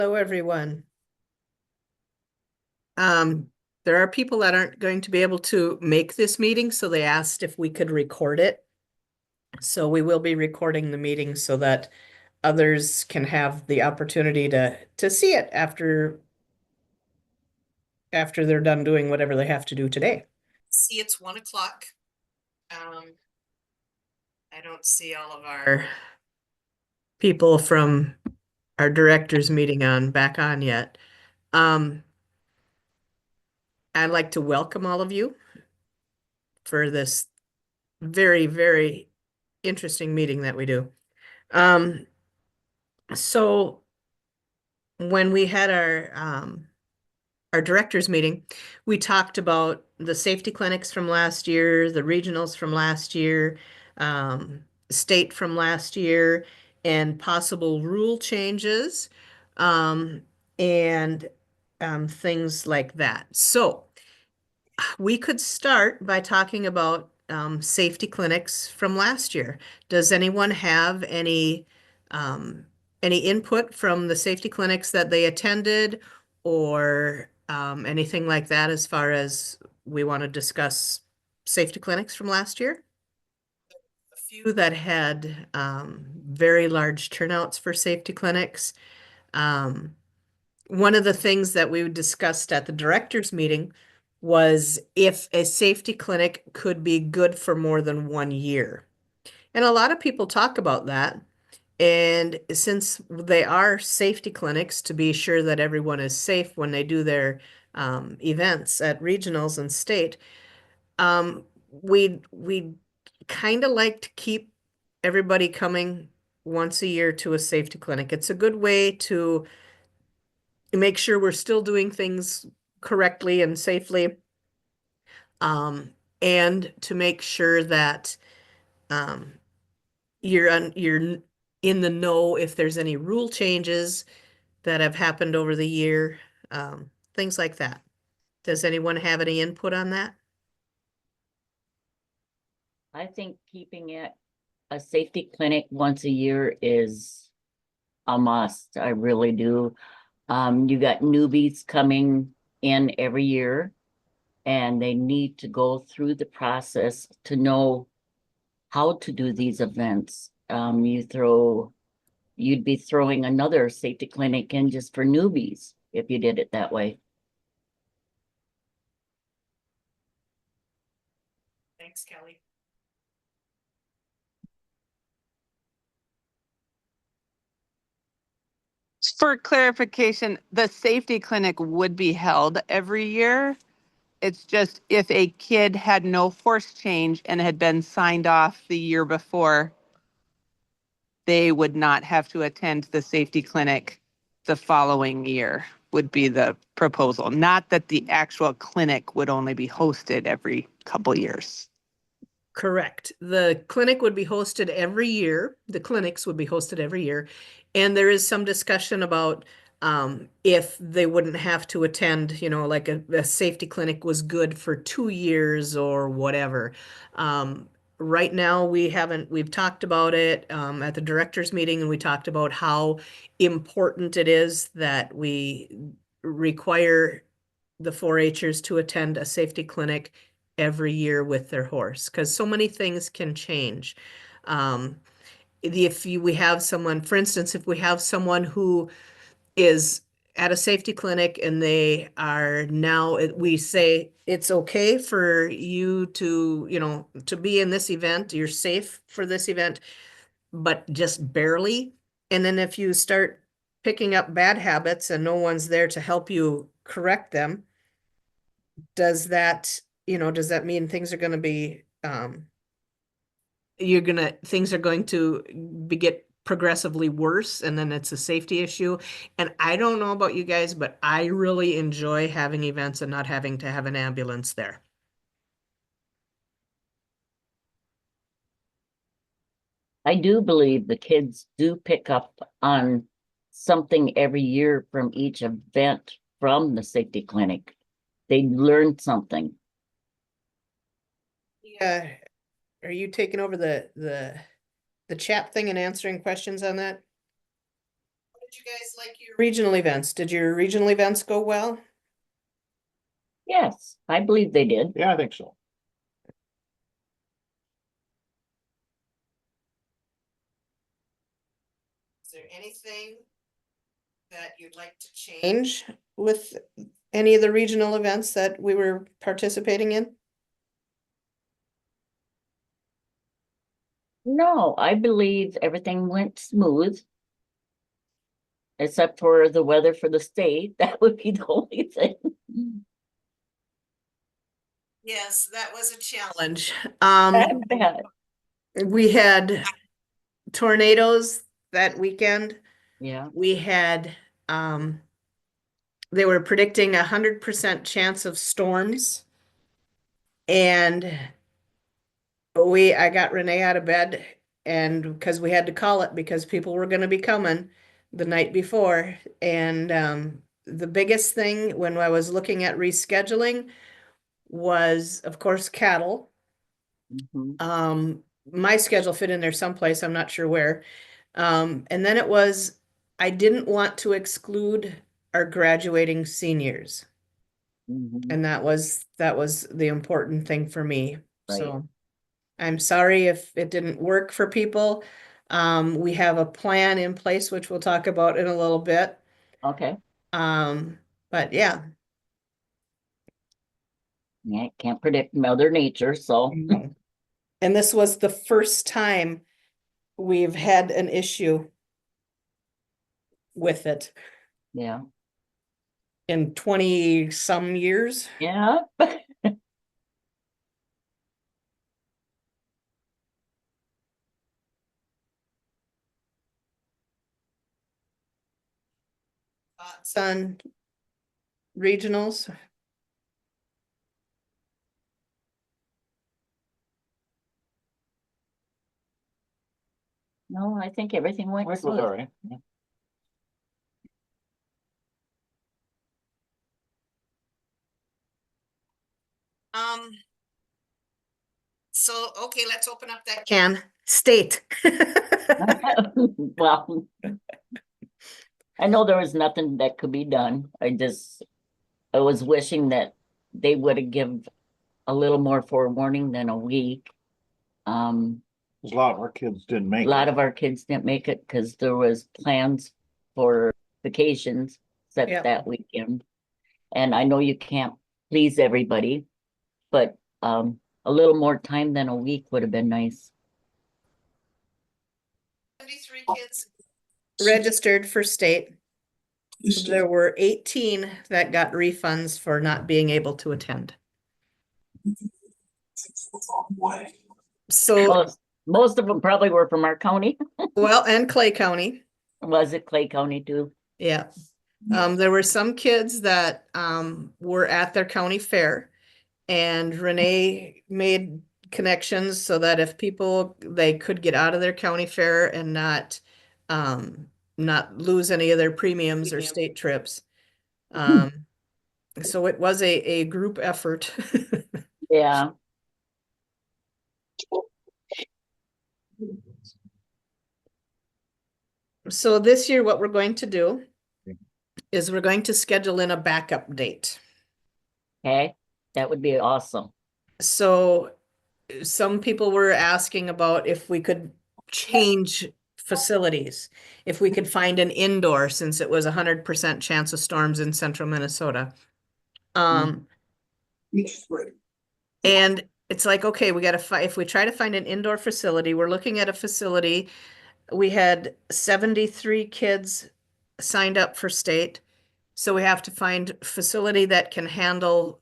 Hello, everyone. Um, there are people that aren't going to be able to make this meeting, so they asked if we could record it. So we will be recording the meeting so that others can have the opportunity to see it after they're done doing whatever they have to do today. See, it's 1 o'clock. I don't see all of our people from our directors meeting back on yet. Um, I'd like to welcome all of you for this very, very interesting meeting that we do. Um, so when we had our directors meeting, we talked about the safety clinics from last year, the regionals from last year, state from last year, and possible rule changes, um, and things like that. So we could start by talking about safety clinics from last year. Does anyone have any input from the safety clinics that they attended or anything like that as far as we want to discuss safety clinics from last year? A few that had very large turnouts for safety clinics. Um, One of the things that we discussed at the directors meeting was if a safety clinic could be good for more than 1 year. And a lot of people talk about that. And since they are safety clinics to be sure that everyone is safe when they do their events at regionals and state, we kind of like to keep everybody coming once a year to a safety clinic. It's a good way to make sure we're still doing things correctly and safely, and to make sure that um, you're in the know if there's any rule changes that have happened over the year, things like that. Does anyone have any input on that? I think keeping it a safety clinic once a year is a must. I really do. You got newbies coming in every year and they need to go through the process to know how to do these events. You'd be throwing another safety clinic in just for newbies if you did it that way. Thanks, Kelly. For clarification, the safety clinic would be held every year. It's just if a kid had no force change and had been signed off the year before, they would not have to attend the safety clinic the following year, would be the proposal. Not that the actual clinic would only be hosted every couple years. Correct. The clinic would be hosted every year. The clinics would be hosted every year. And there is some discussion about if they wouldn't have to attend, like a safety clinic was good for 2 years or whatever. Right now, we've talked about it at the directors meeting, and we talked about how important it is that we require the 4-Hers to attend a safety clinic every year with their horse because so many things can change. Um, we have someone, for instance, if we have someone who is at a safety clinic and they are now, we say it's okay for you to be in this event, you're safe for this event, but just barely. And then if you start picking up bad habits and no one's there to help you correct them, does that mean things are going to be things are going to get progressively worse and then it's a safety issue? And I don't know about you guys, but I really enjoy having events and not having to have an ambulance there. I do believe the kids do pick up on something every year from each event from the safety clinic. They learned something. Yeah, are you taking over the chat thing and answering questions on that? did you guys like your regional events? Did your regional events go well? Yes, I believe they did. Yeah, I think so. Is there anything that you'd like to change with any of the regional events that we were participating in? No, I believe everything went smooth. Except for the weather for the state, that would be the only thing. Yes, that was a challenge. I bet. We had tornadoes that weekend. Yeah, We had, they were predicting 100% chance of storms. And I got Renee out of bed and because we had to call it because people were gonna be coming the night before. And the biggest thing when I was looking at rescheduling was, of course, cattle. mhm. My schedule fit in there someplace, I'm not sure where. And then it was, I didn't want to exclude our graduating seniors. Mhm. And that was the important thing for me. Right. So I'm sorry if it didn't work for people. We have a plan in place, which we'll talk about in a little bit. Okay, But yeah. yeah, can't predict Mother Nature, so, And this was the first time we've had an issue with it yeah, in 20 some years. yeah. Thoughts on regionals? No, I think everything went It was all smooth. right. Yeah. So, okay, let's open up that can. State. Well, I know there was nothing that could be done. I was wishing that they would have given a little more forewarning than a week. Um, 'Cause a lot of our kids didn't a make lot it. of our kids didn't make it because there was plans for vacations set Yep. that weekend. And I know you can't please everybody, but a little more time than a week would have been nice. 73 kids registered for state. There were 18 that got refunds for not being able to attend. So, Most of them probably were from our county. well, and Clay County, Was it Clay County too? yeah. There were some kids that were at their county fair, and Renee made connections so that if they could get out of their county fair and not lose any of their premiums or state trips. So it was a group effort. Yeah, So this year, what we're going to do is we're going to schedule in a backup date. okay, that would be awesome. So some people were asking about if we could change facilities, if we could find an indoor, since it was 100% chance of storms in central Minnesota. And it's like, okay, we gotta if we try to find an indoor facility, we're looking at a facility. We had 73 kids signed up for state. So we have to find a facility that can handle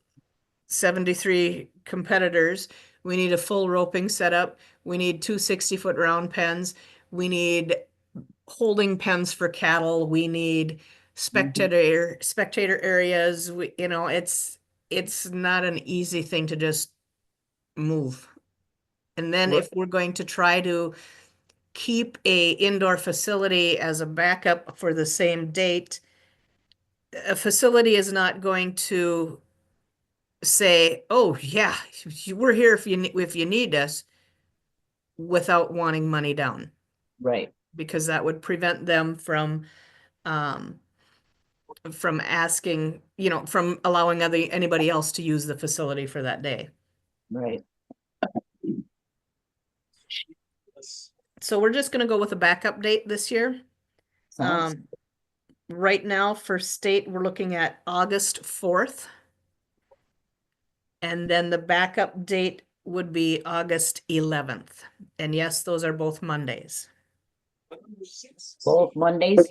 73 competitors. We need a full roping setup. We need two 60-foot round pens. We need holding pens for cattle. We need spectator areas. It's not an easy thing to just move. And then if we're going to try to keep a indoor facility as a backup for the same date, a facility is not going to say, oh yeah, we're here if you need us, without wanting money down, Right, because that would prevent them from from asking, from allowing anybody else to use the facility for that day. Right. So we're just gonna go with a backup date this year. Sounds, Right now for state, we're looking at August 4th. And then the backup date would be August 11th. And yes, those are both Mondays. both Mondays.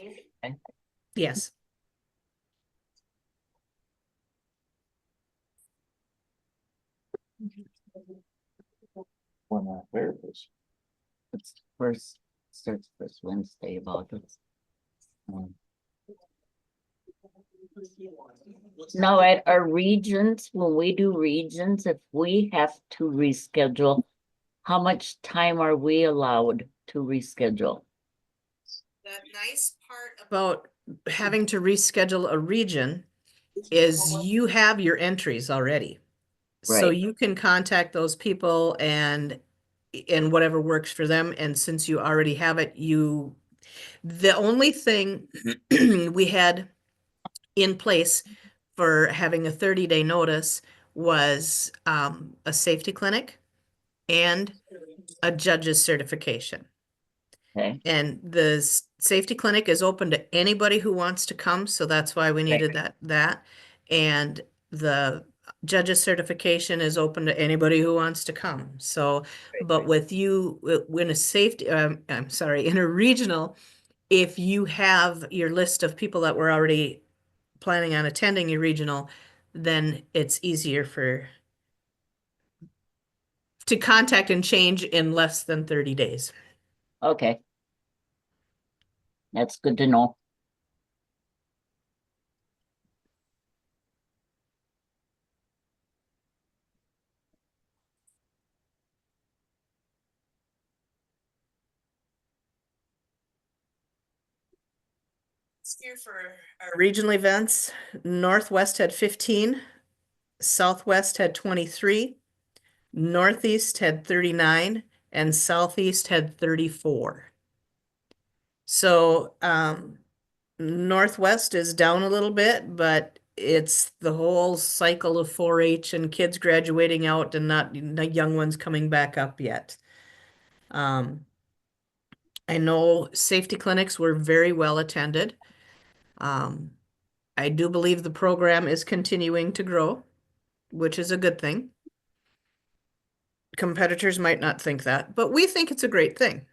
Yes. Where it is. It's first, starts first Wednesday of August. Now at our regions, when we do regions, if we have to reschedule, how much time are we allowed to reschedule? The nice part about having to reschedule a region is you have your entries already. So Right. you can contact those people and whatever works for them. And since you already have it, the only thing we had in place for having a 30-day notice was a safety clinic and a judge's certification. Okay, And the safety clinic is open to anybody who wants to come, so that's why we needed that. And the judge's certification is open to anybody who wants to come. So, but with you, when a safety, I'm sorry, in a regional, if you have your list of people that were already planning on attending your regional, then it's easier to contact and change in less than 30 days. okay. That's good to know. This year for our regional events, Northwest had 15, Southwest had 23, Northeast had 39, and Southeast had 34. So Northwest is down a little bit, but it's the whole cycle of 4-H and kids graduating out and not the young ones coming back up yet. I know safety clinics were very well attended. I do believe the program is continuing to grow, which is a good thing. Competitors might not think that, but we think it's a great thing.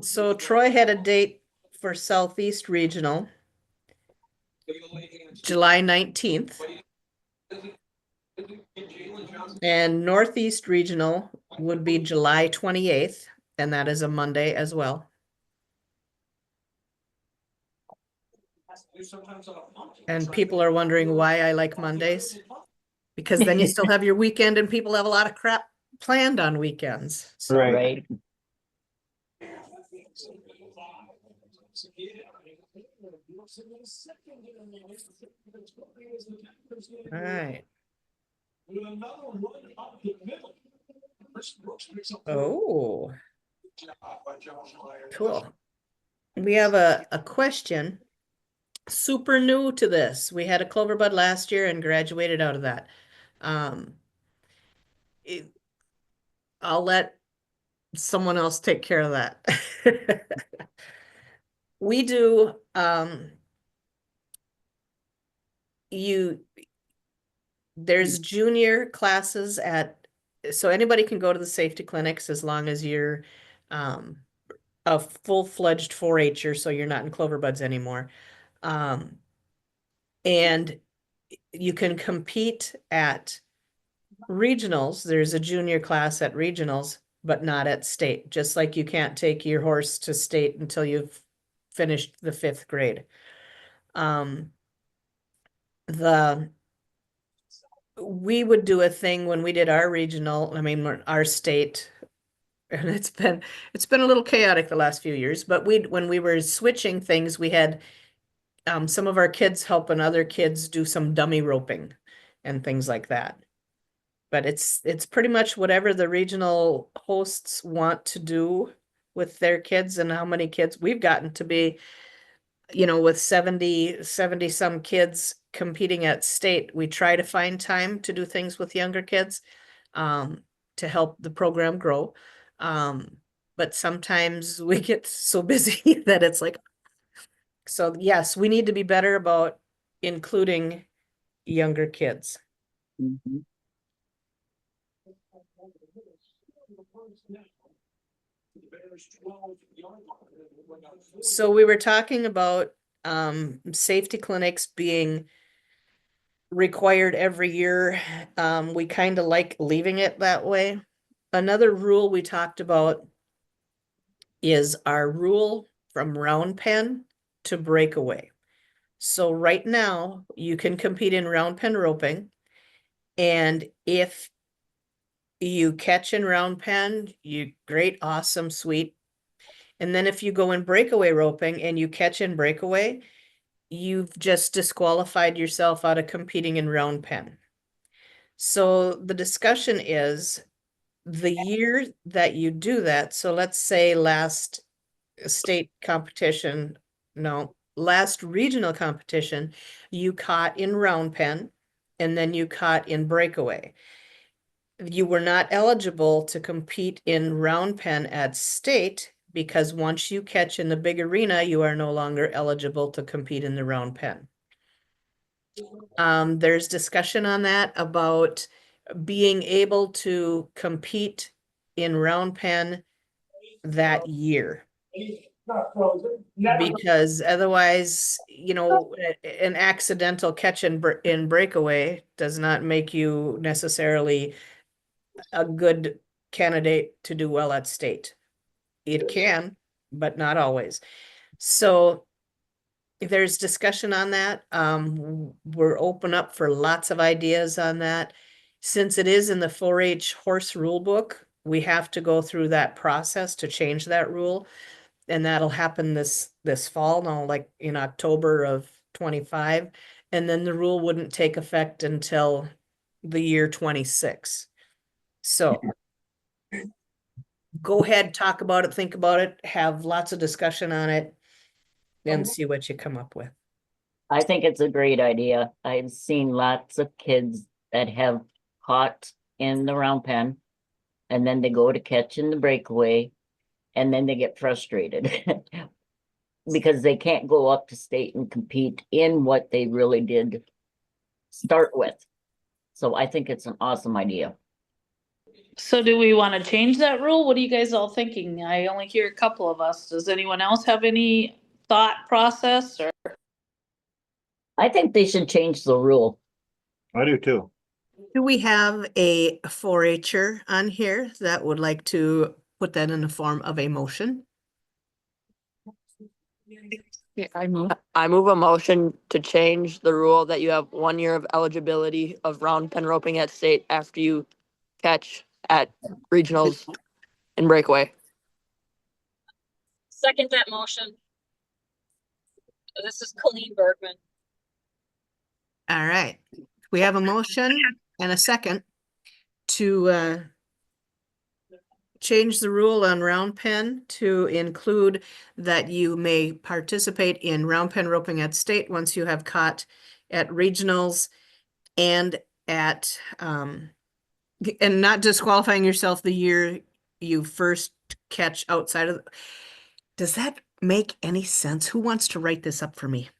So Troy had a date for Southeast Regional, July 19th. And Northeast Regional would be July 28th, and that is a Monday as well. And people are wondering why I like Mondays, because then you still have your weekend and people have a lot of crap planned on weekends. So, Right. all right. Oh, cool. We have a question. Super new to this. We had a Clover Bud last year and graduated out of that. I'll let someone else take care of that. We do, there's junior classes so anybody can go to the safety clinics as long as you're a full-fledged 4-H'er, so you're not in Clover Buds anymore. And you can compete at regionals. There's a junior class at regionals, but not at state. Just like you can't take your horse to state until you've finished the 5th grade. We would do a thing when we did our regional, our state, and it's been a little chaotic the last few years, but when we were switching things, we had some of our kids helping other kids do some dummy roping. and things like that. But it's pretty much whatever the regional hosts want to do with their kids and how many kids we've gotten to be, with 70 some kids competing at state. We try to find time to do things with younger kids, to help the program grow. But sometimes we get so busy that it's like, so yes, we need to be better about including younger kids. Mhm. So we were talking about safety clinics being required every year. We kind of like leaving it that way. Another rule we talked about is our rule from round pen to breakaway. So right now you can compete in round pen roping. And if you catch in round pen, you great, awesome, sweet. And then if you go in breakaway roping and you catch in breakaway, you've just disqualified yourself out of competing in round pen. So the discussion is the year that you do that. So let's say last state competition, no, last regional competition, you caught in round pen and then you caught in breakaway. You were not eligible to compete in round pen at state because once you catch in the big arena, you are no longer eligible to compete in the round pen. There's discussion on that about being able to compete in round pen that year. Because otherwise, an accidental catch in breakaway does not make you necessarily a good candidate to do well at state. It can, but not always. So there's discussion on that. We're open up for lots of ideas on that. Since it is in the 4-H horse rule book, we have to go through that process to change that rule. And that'll happen this fall, no, like in October of 25. And then the rule wouldn't take effect until the year 26. So go ahead, talk about it, think about it, have lots of discussion on it, and see what you come up with. I think it's a great idea. I've seen lots of kids that have caught in the round pen and then they go to catch in the breakaway and then they get frustrated because they can't go up to state and compete in what they really did start with. So I think it's an awesome idea. So do we want to change that rule? What are you guys all thinking? I only hear a couple of us. Does anyone else have any thought process or? I think they should change the rule. I do too. Do we have a 4-H'er on here that would like to put that in the form of a motion? Yeah, I move. I move a motion to change the rule that you have 1 year of eligibility of round pen roping at state after you catch at regionals and breakaway. Second that motion. This is Colleen Bergman. All right, we have a motion and a second to change the rule on round pen to include that you may participate in round pen roping at state once you have caught at regionals and at and not disqualifying yourself the year you first catch outside of. Does that make any sense? Who wants to write this up for me?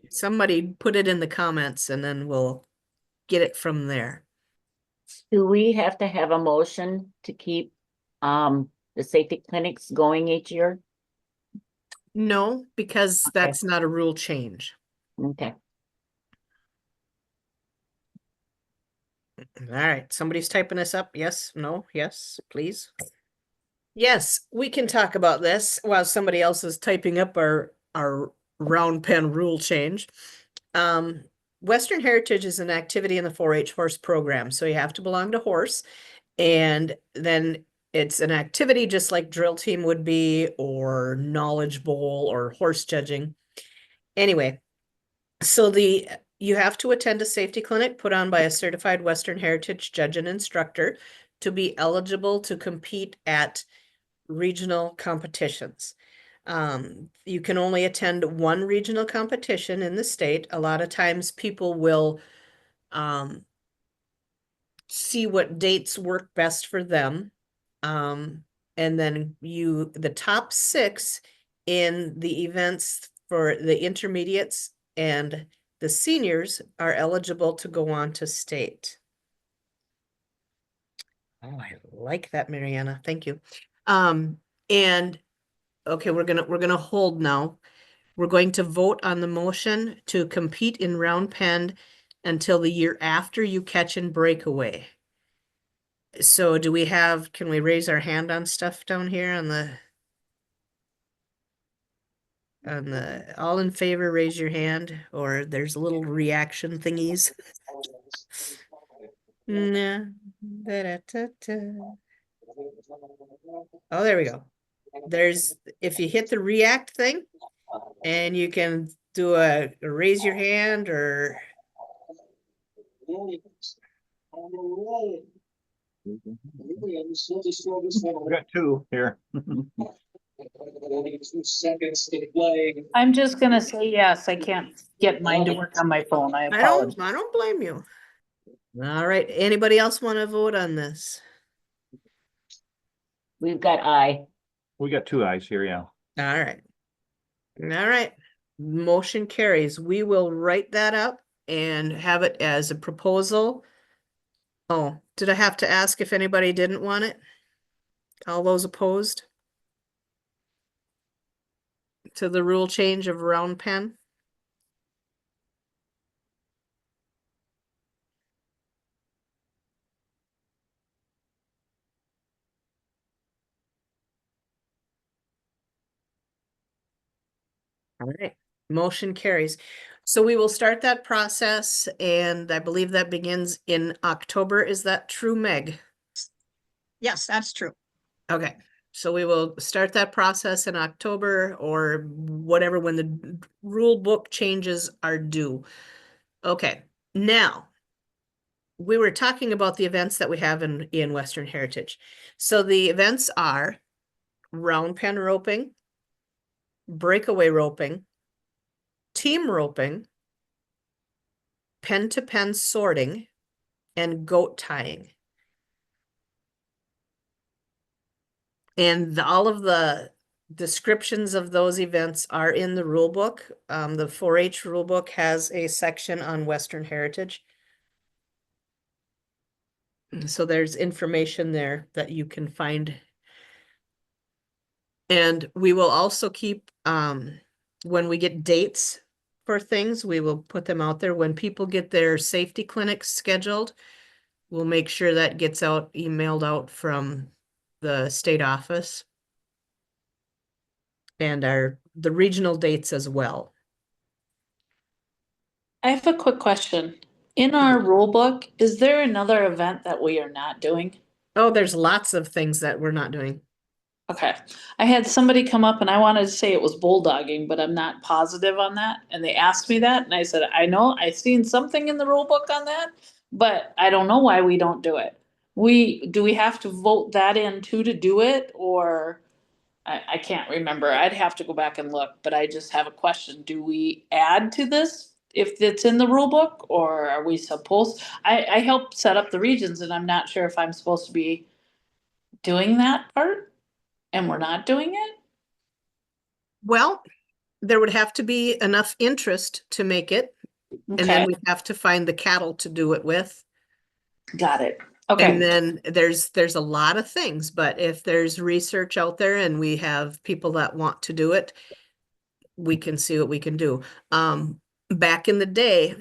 Somebody put it in the comments and then we'll get it from there. Do we have to have a motion to keep the safety clinics going each year? No, because that's not a rule change. Okay. All right, somebody's typing this up. Yes, no, yes, please. Yes, we can talk about this while somebody else is typing up our round pen rule change. Western Heritage is an activity in the 4-H horse program, so you have to belong to horse, and then it's an activity just like drill team would be, or knowledge bowl, or horse judging. Anyway, so you have to attend a safety clinic put on by a certified Western Heritage judge and instructor to be eligible to compete at regional competitions. You can only attend one regional competition in the state. A lot of times people will see what dates work best for them. And then the top 6 in the events for the intermediates and the seniors are eligible to go on to state. Oh, I like that, Mariana. Thank you. And okay, we're gonna hold now. We're going to vote on the motion to compete in round pen until the year after you catch and breakaway. So can we raise our hand on stuff down here on all in favor, raise your hand, or there's little reaction thingies. Nah. Oh, there we go. If you hit the react thing, and you can do a raise your hand or. We got 2 here. I'm just gonna say yes. I can't get mine to work on my phone. I apologize. I don't blame you. All right, anybody else want to vote on this? We've got I. We got 2 ayes here, yeah. All right. All right. Motion carries. We will write that up and have it as a proposal. Oh, did I have to ask if anybody didn't want it? All those opposed to the rule change of round pen? All right, motion carries. So we will start that process, and I believe that begins in October. Is that true, Meg? Yes, that's true. Okay, so we will start that process in October or whatever, when the rule book changes are due. Okay, now we were talking about the events that we have in Western Heritage. So the events are round pen roping, breakaway roping, team roping, pen to pen sorting, and goat tying. And all of the descriptions of those events are in the rule book. The 4-H rule book has a section on Western Heritage. So there's information there that you can find. And we will also keep, when we get dates for things, we will put them out there. When people get their safety clinics scheduled, we'll make sure that gets emailed out from the state office. And the regional dates as well. I have a quick question. In our rule book, is there another event that we are not doing? Oh, there's lots of things that we're not doing. Okay, I had somebody come up and I wanted to say it was bulldogging, but I'm not positive on that. And they asked me that and I said, I know, I seen something in the rule book on that, but I don't know why we don't do it. Do we have to vote that in too to do it, or I can't remember. I'd have to go back and look, but I just have a question. Do we add to this if it's in the rule book, or are we supposed, I helped set up the regions and I'm not sure if I'm supposed to be doing that part and we're not doing it? Well, there would have to be enough interest to make it. And then Okay, we have to find the cattle to do it with. got it. And Okay, then there's a lot of things, but if there's research out there and we have people that want to do it, we can see what we can do. Back in the day,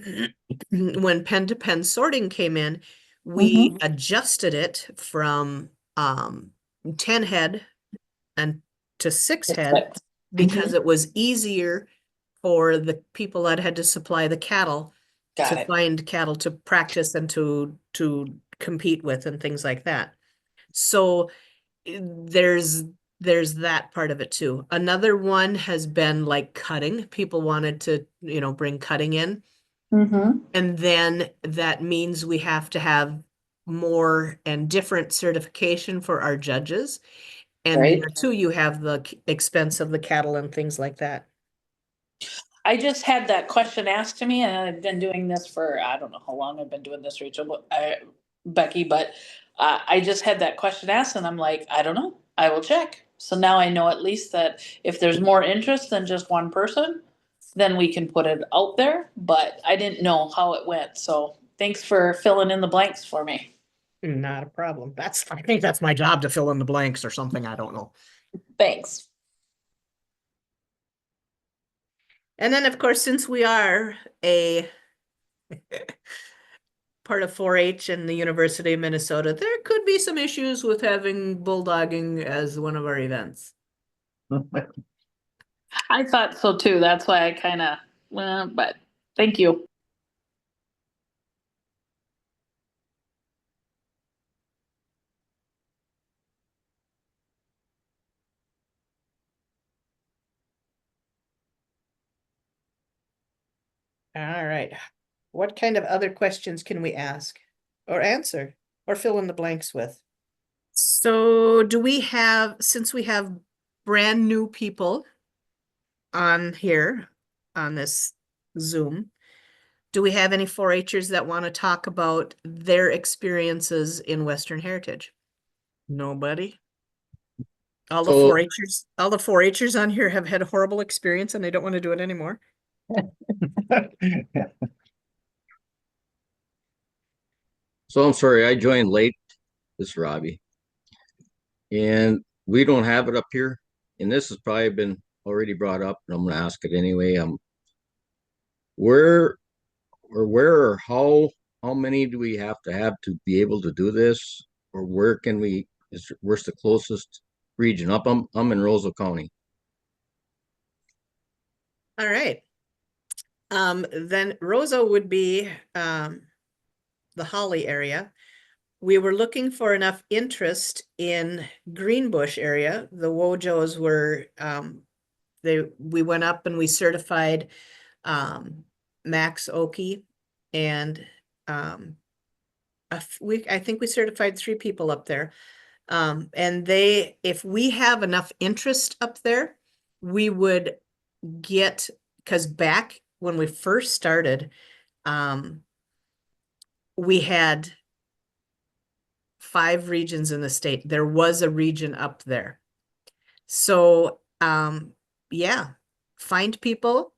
when pen to pen sorting came in, we adjusted it from 10 head and to 6 head because it was easier for the people that had to supply the cattle got to it. find cattle to practice and to compete with and things like that. So there's there's that part of it too. Another one has been like cutting. People wanted to, bring cutting in. Mm-hmm. And then that means we have to have more and different certification for our judges. And Right. there too, you have the expense of the cattle and things like that. I just had that question asked to me, and I've been doing this for, I don't know how long I've been doing this, Rachel, Becky, but I just had that question asked, and I'm like, I don't know. I will check. So now I know at least that if there's more interest than just one person, then we can put it out there. But I didn't know how it went. So thanks for filling in the blanks for me. Not a problem. I think that's my job to fill in the blanks or something. I don't know. Thanks. And then, of course, since we are a part of 4-H and the University of Minnesota, there could be some issues with having bulldogging as one of our events. I thought so too. That's why I kind of, but thank you. All right. What kind of other questions can we ask or answer or fill in the blanks with? So since we have brand new people on here on this Zoom, do we have any 4-Hers that want to talk about their experiences in Western Heritage? Nobody? All the So- 4-Hers on here have had a horrible experience and they don't want to do it anymore. So I'm sorry, I joined late. This is Robbie. And we don't have it up here. And this has probably been already brought up, and I'm gonna ask it anyway. Where or how many do we have to be able to do this? Or where can where's the closest region? I'm in Roseau County. All right. Then Roseau would be the Holly area. We were looking for enough interest in Greenbush area. The Wojos were we went up and we certified Max Oki and I think we certified 3 people up there. And if we have enough interest up there, we would get, because back when we first started, we had 5 regions in the state. There was a region up there. So, yeah, find people,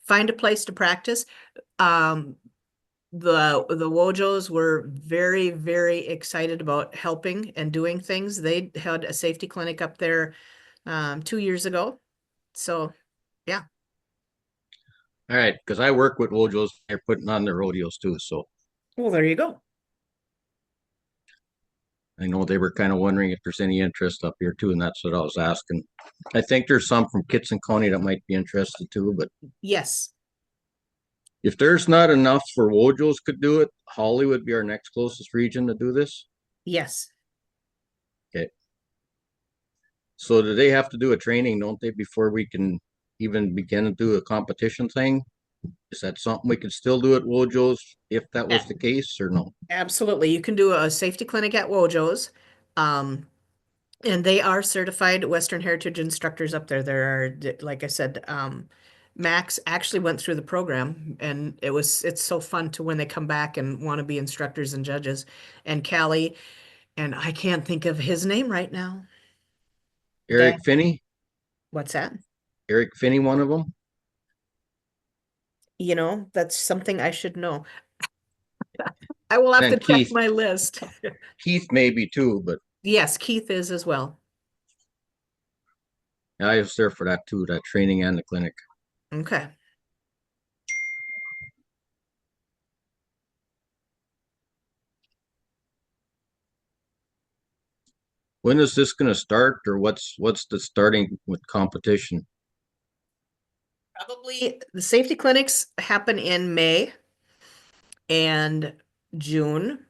find a place to practice. The Wojos were very, very excited about helping and doing things. They had a safety clinic up there 2 years ago. So, yeah. All right, because I work with Wojos, they're putting on their rodeos too. So Well, there you go. I know they were kind of wondering if there's any interest up here too, and that's what I was asking. I think there's some from Kitson County that might be interested too, but Yes. if there's not enough for Wojos could do it, Holly would be our next closest region to do this. Yes. Okay. So do they have to do a training, don't they, before we can even begin to do a competition thing? Is that something we could still do at Wojos if that was the case or no? Absolutely. You can do a safety clinic at Wojos. And they are certified Western Heritage instructors up there. There are, like I said, Max actually went through the program and it's so fun to when they come back and want to be instructors and judges. And Callie, and I can't think of his name right now. Eric Dan- Finney? What's that? Eric Finney, one of them? That's something I should know. I will have to And check Keith. my list. Keith maybe too, but Yes, Keith is as well. I was there for that too, that training and the clinic. Okay. When is this gonna start or what's the starting with competition? Probably the safety clinics happen in May and June.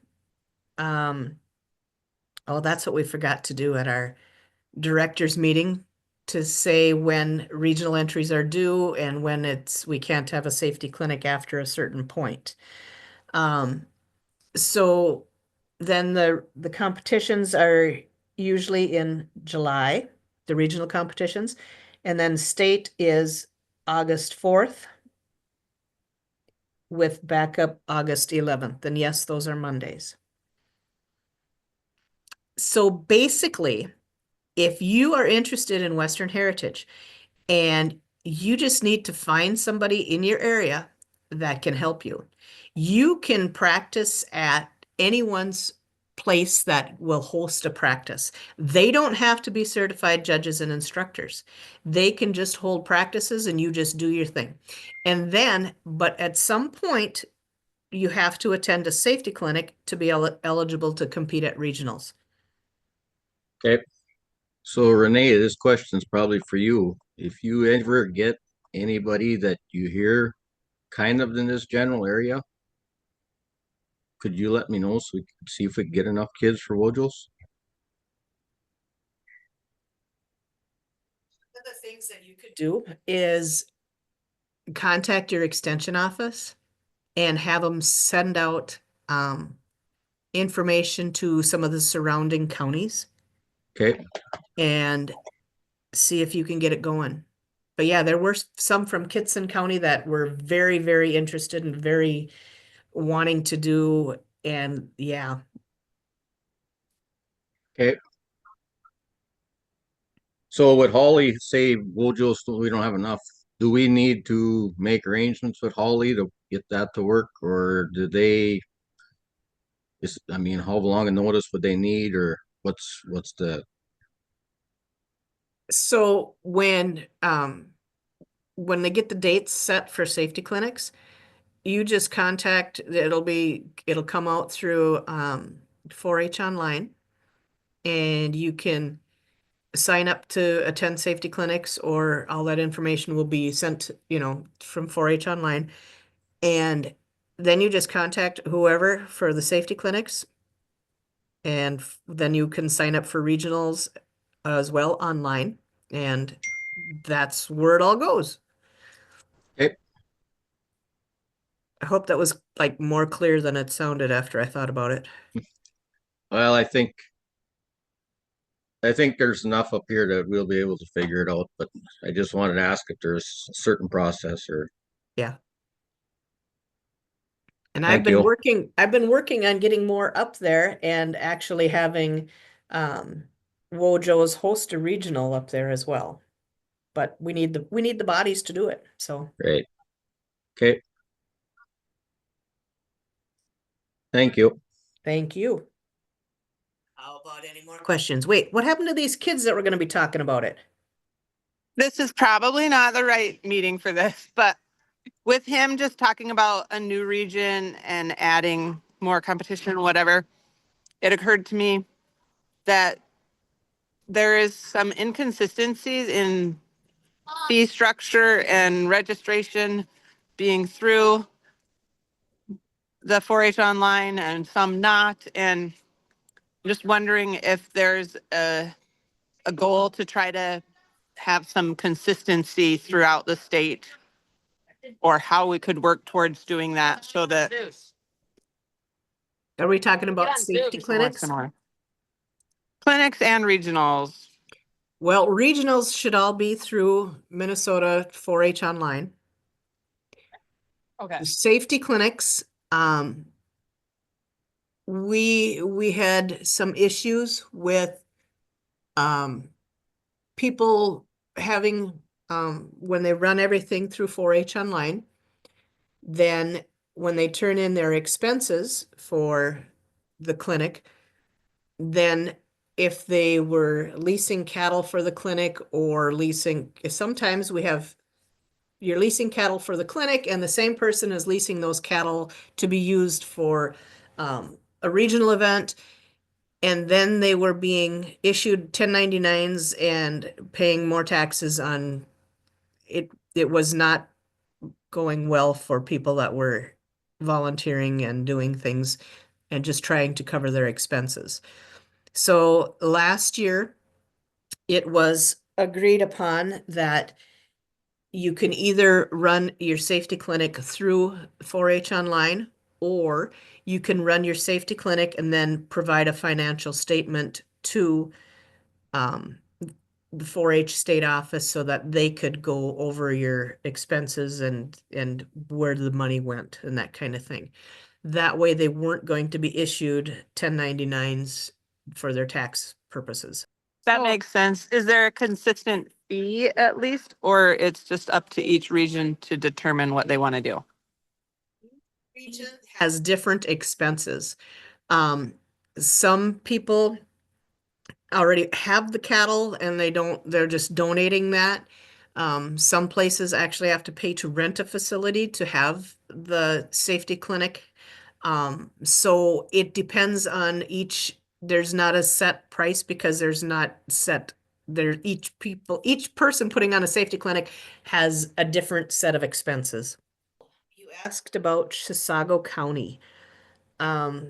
Oh, that's what we forgot to do at our directors meeting to say when regional entries are due and when we can't have a safety clinic after a certain point. So then the competitions are usually in July, the regional competitions, and then state is August 4th with backup August 11th. And yes, those are Mondays. So basically, if you are interested in Western Heritage and you just need to find somebody in your area that can help you, you can practice at anyone's place that will host a practice. They don't have to be certified judges and instructors. They can just hold practices and you just do your thing. And then, but at some point, you have to attend a safety clinic to be eligible to compete at regionals. Okay. So Renee, this question's probably for you. If you ever get anybody that you hear kind of in this general area, could you let me know so we can see if we can get enough kids for Wojos? One of the things that you could do is contact your extension office and have them send out information to some of the surrounding counties Okay, and see if you can get it going. But yeah, there were some from Kitson County that were very, very interested and very wanting to do, and yeah. okay. So with Holly, say Wojos, we don't have enough. Do we need to make arrangements with Holly to get that to work, or do they? I mean, how long a notice would they need, or what's the? So when they get the dates set for safety clinics, you just contact, it'll come out through 4-H online, and you can sign up to attend safety clinics, or all that information will be sent, from 4-H online. And then you just contact whoever for the safety clinics, and then you can sign up for regionals as well online, and that's where it all goes. Okay, I hope that was like more clear than it sounded after I thought about it. well, I think there's enough up here that we'll be able to figure it out, but I just wanted to ask if there's a certain process or. Yeah. And Thank you. I've been working on getting more up there and actually having Wojo's host a regional up there as well. But we need the bodies to do it. So Great. Okay. Thank you. thank you. How about any more questions? Wait, what happened to these kids that were going to be talking about it? This is probably not the right meeting for this, but with him just talking about a new region and adding more competition, whatever, it occurred to me that there is some inconsistencies in fee structure and registration being through the 4-H online and some not. And just wondering if there's a goal to try to have some consistency throughout the state, or how we could work towards doing that so that Are we talking about safety it's more clinics? similar. Clinics and regionals. Well, regionals should all be through Minnesota 4-H online. Okay. The safety clinics, we had some issues with people having when they run everything through 4-H online, then when they turn in their expenses for the clinic, then if they were leasing cattle for the clinic or sometimes you're leasing cattle for the clinic and the same person is leasing those cattle to be used for a regional event. And then they were being issued 1099s and paying more taxes on it. It was not going well for people that were volunteering and doing things and just trying to cover their expenses. So last year it was agreed upon that you can either run your safety clinic through 4-H online, or you can run your safety clinic and then provide a financial statement to the 4-H state office so that they could go over your expenses and where the money went and that kind of thing. That way they weren't going to be issued 1099s for their tax purposes. That makes sense. Is there a consistent fee at least, or it's just up to each region to determine what they want to do? Region has different expenses. Some people already have the cattle and they're just donating that. Some places actually have to pay to rent a facility to have the safety clinic. So it depends on there's not a set price because there's not set there. Each person putting on a safety clinic has a different set of expenses. You asked about Chisago County. Back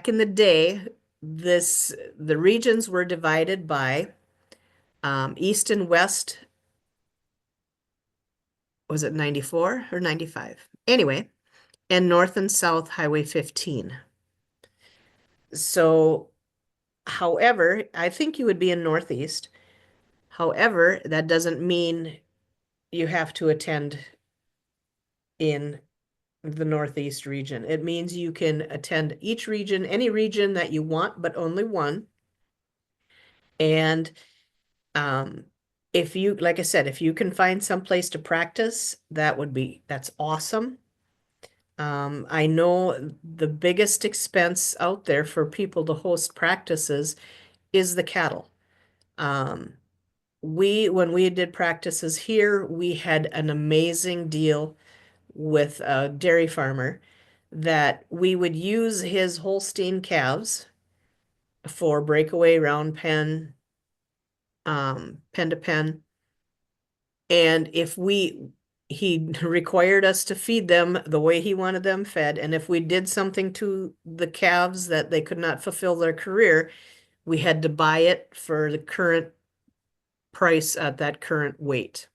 in the day, the regions were divided by east and west. Was it 94 or 95? Anyway, and north and south Highway 15. So, however, I think you would be in northeast. However, that doesn't mean you have to attend in the northeast region. It means you can attend each region, any region that you want, but only one. And if you, like I said, if you can find some place to practice, that's awesome. I know the biggest expense out there for people to host practices is the cattle. When we did practices here, we had an amazing deal with a dairy farmer that we would use his Holstein calves for breakaway, round pen, pen to pen. And he required us to feed them the way he wanted them fed. And if we did something to the calves that they could not fulfill their career, we had to buy it for the current price at that current weight.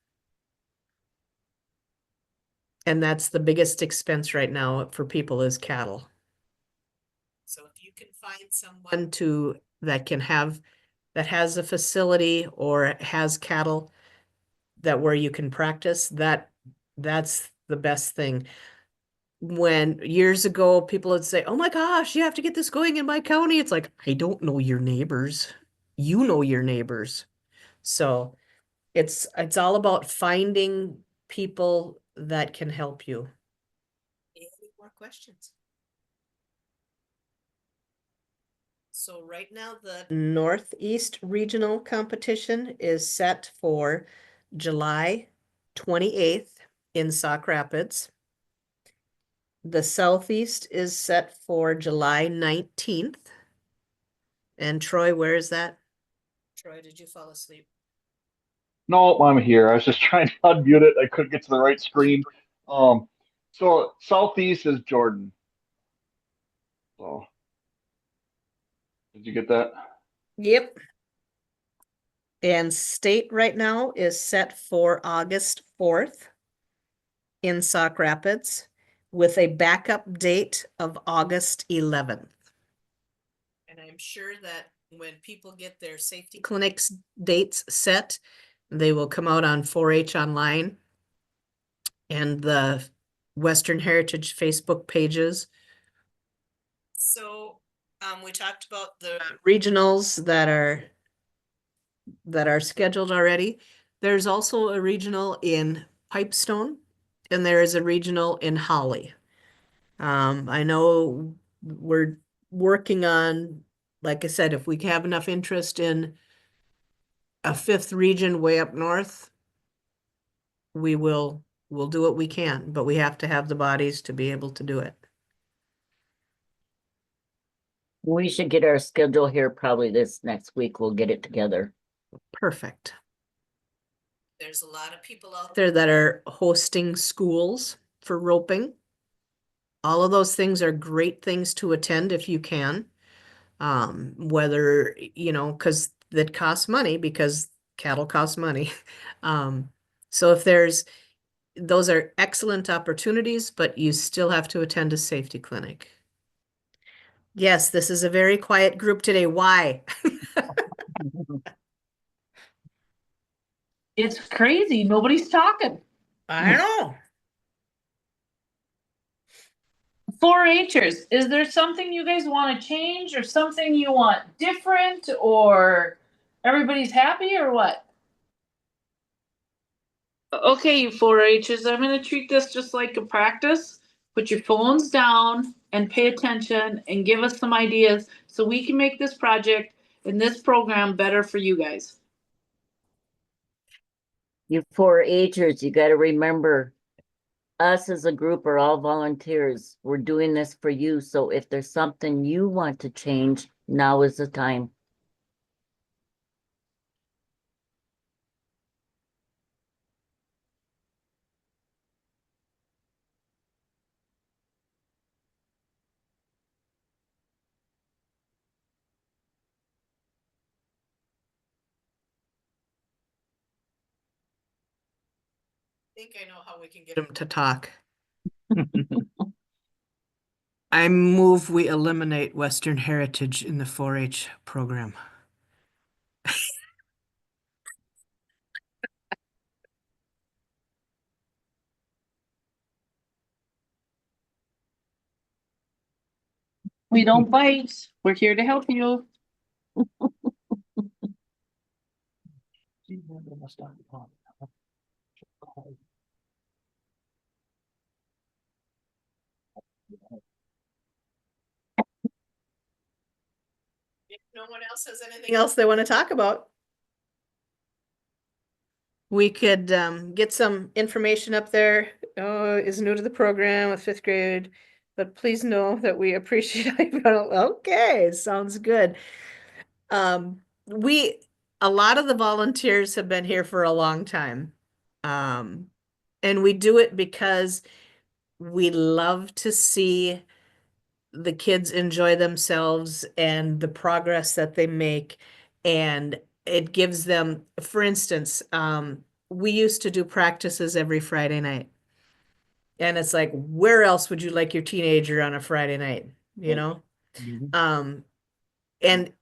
And that's the biggest expense right now for people is cattle. So if you can find someone that has a facility or has cattle where you can practice, that's the best thing. When years ago people would say, "Oh my gosh, you have to get this going in my county." It's like, I don't know your neighbors. You know your neighbors. So it's all about finding people that can help you. Any more questions? So right now the Northeast Regional Competition is set for July 28th in Sauk Rapids. The Southeast is set for July 19th. And Troy, where is that? Troy, did you fall asleep? No, I'm here. I was just trying to unmute it. I couldn't get to the right screen. So southeast is Jordan. So did you get that? Yep. And state right now is set for August 4th in Sauk Rapids with a backup date of August 11th. And I'm sure that when people get their safety clinics dates set, they will come out on 4-H online and the Western Heritage Facebook pages. So we talked about the regionals that are scheduled already. There's also a regional in Pipestone and there is a regional in Holly. I know we're working on, like I said, if we have enough interest in a 5th region way up north, we'll do what we can, but we have to have the bodies to be able to do it. We should get our schedule here probably this next week. We'll get it together. Perfect. There's a lot of people out there that are hosting schools for roping. All of those things are great things to attend if you can. Whether, because that costs money because cattle cost money. So if there's, those are excellent opportunities, but you still have to attend a safety clinic. Yes, this is a very quiet group today. Why? It's crazy. Nobody's talking. I know. 4-Hers, is there something you guys want to change or something you want different or everybody's happy or what? Okay, you 4-Hers, I'm gonna treat this just like a practice. Put your phones down and pay attention and give us some ideas so we can make this project and this program better for you guys. You 4-Hers, you gotta remember, us as a group are all volunteers. We're doing this for you, so if there's something you want to change, now is the time. I think I know how we can get them to talk. I move we eliminate Western Heritage in the 4-H program. We don't bite. We're here to help you. If no one else has anything else they want to talk about, we could get some information up there. Oh, is new to the program with 5th grade, but please know that we appreciate. Okay, sounds good. We, a lot of the volunteers have been here for a long time. And we do it because we love to see the kids enjoy themselves and the progress that they make. And it gives them, for instance, we used to do practices every Friday night. And it's like, where else would you like your teenager on a Friday night? You know? And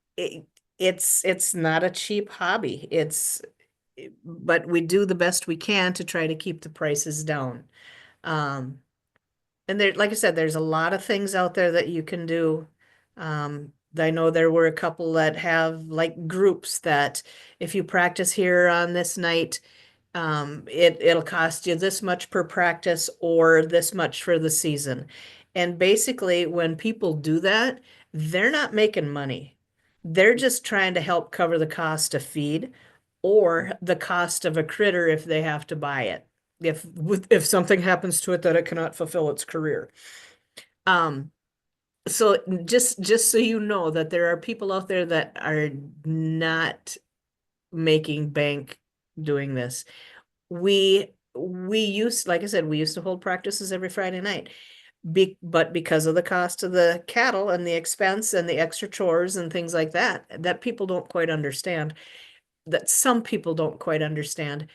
it's not a cheap hobby. But we do the best we can to try to keep the prices down. And there, like I said, there's a lot of things out there that you can do. I know there were a couple that have like groups that if you practice here on this night, it'll cost you this much per practice or this much for the season. And basically, when people do that, they're not making money. They're just trying to help cover the cost of feed or the cost of a critter if they have to buy it. If something happens to it that it cannot fulfill its career. So just so you know that there are people out there that are not making bank doing this. We used, like I said, we used to hold practices every Friday night. But because of the cost of the cattle and the expense and the extra chores and things like that, that people don't quite understand, that some people don't quite understand,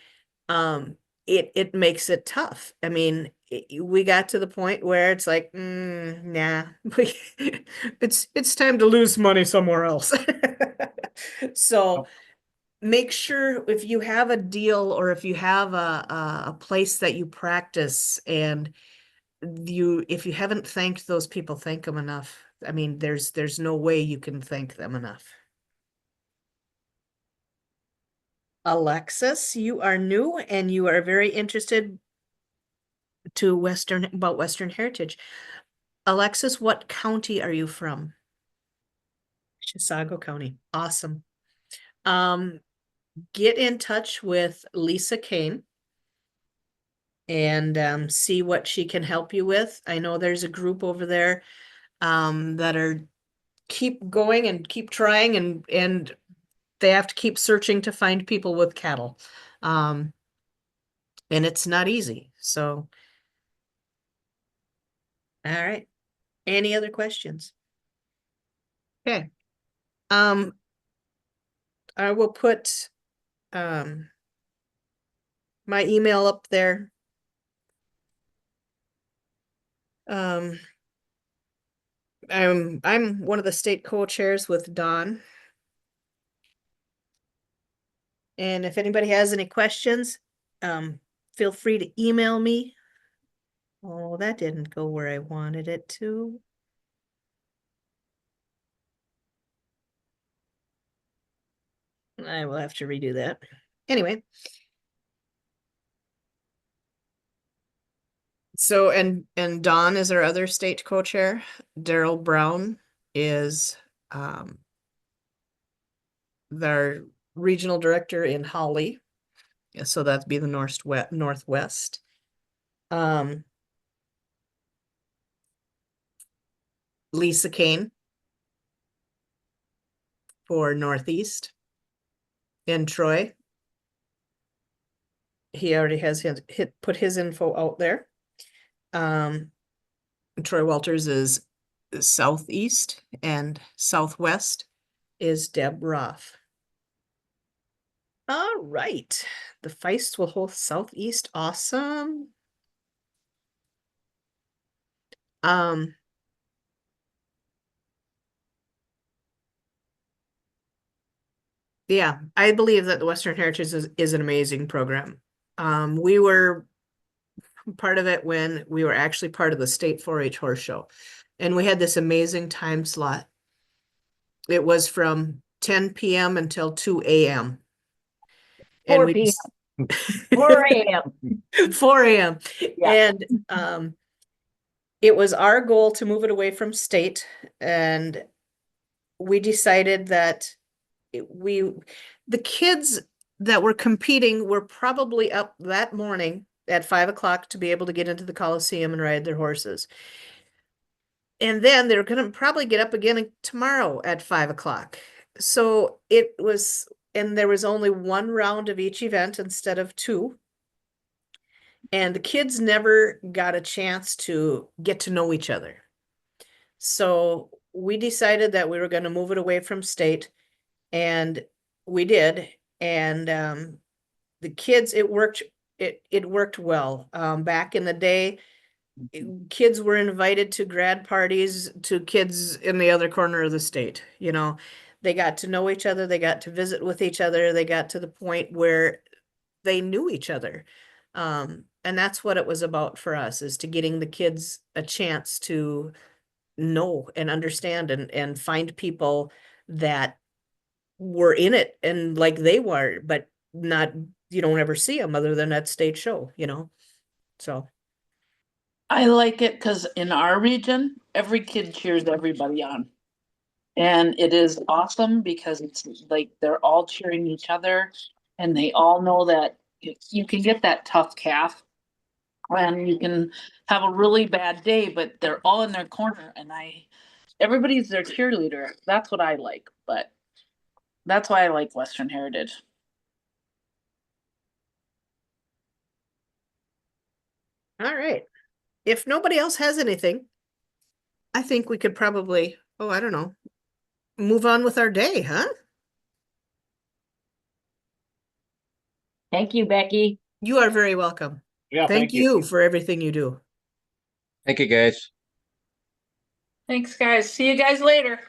it makes it tough. I mean, we got to the point where it's like, nah, it's time to lose money somewhere else. So make sure if you have a deal or if you have a place that you practice and if you haven't thanked those people, thank them enough. I mean, there's no way you can thank them enough. Alexis, you are new and you are very interested about Western Heritage. Alexis, what county are you from? Chisago County. Awesome. Get in touch with Lisa Kane and see what she can help you with. I know there's a group over there that are keep going and keep trying and they have to keep searching to find people with cattle. And it's not easy. So, all right. Any other questions? Okay. I will put my email up there. I'm one of the state co-chairs with Don. And if anybody has any questions, feel free to email me. Oh, that didn't go where I wanted it to. I will have to redo that. Anyway. So, and Don is our other state co-chair. Daryl Brown is their regional director in Holly. Yeah, so that'd be the Northwest. Lisa Kane for Northeast. And Troy. He already has put his info out there. Troy Walters is Southeast, and Southwest is Deb Roth. All right, the Feist will host Southeast. Awesome. Yeah, I believe that the Western Heritage is an amazing program. We were part of it when we were actually part of the state 4-H horse show, and we had this amazing time slot. It was from 10 p.m. until 2 a.m. 4 p.m. 4 a.m. 4 a.m. Yeah. And it was our goal to move it away from state, and we decided that the kids that were competing were probably up that morning at 5 o'clock to be able to get into the Coliseum and ride their horses. And then they're going to probably get up again tomorrow at 5 o'clock. So it was, and there was only one round of each event instead of two. And the kids never got a chance to get to know each other. So we decided that we were going to move it away from state, and we did. And the kids, it worked well. Back in the day, kids were invited to grad parties to kids in the other corner of the state. You know, they got to know each other, they got to visit with each other, they got to the point where they knew each other. And that's what it was about for us, is to getting the kids a chance to know and understand and find people that were in it and like they were, but not, you don't ever see them other than that state show, you know? So. I like it because in our region, every kid cheers everybody on. And it is awesome because it's like they're all cheering each other, and they all know that you can get that tough calf and you can have a really bad day, but they're all in their corner, and everybody's their cheerleader. That's what I like, but that's why I like Western Heritage. All right. If nobody else has anything, I think we could probably, I don't know, move on with our day, huh? Thank you, Becky. You are very welcome. Yeah, Thank you for everything you do. Thank you, guys. Thanks, guys. See you guys later.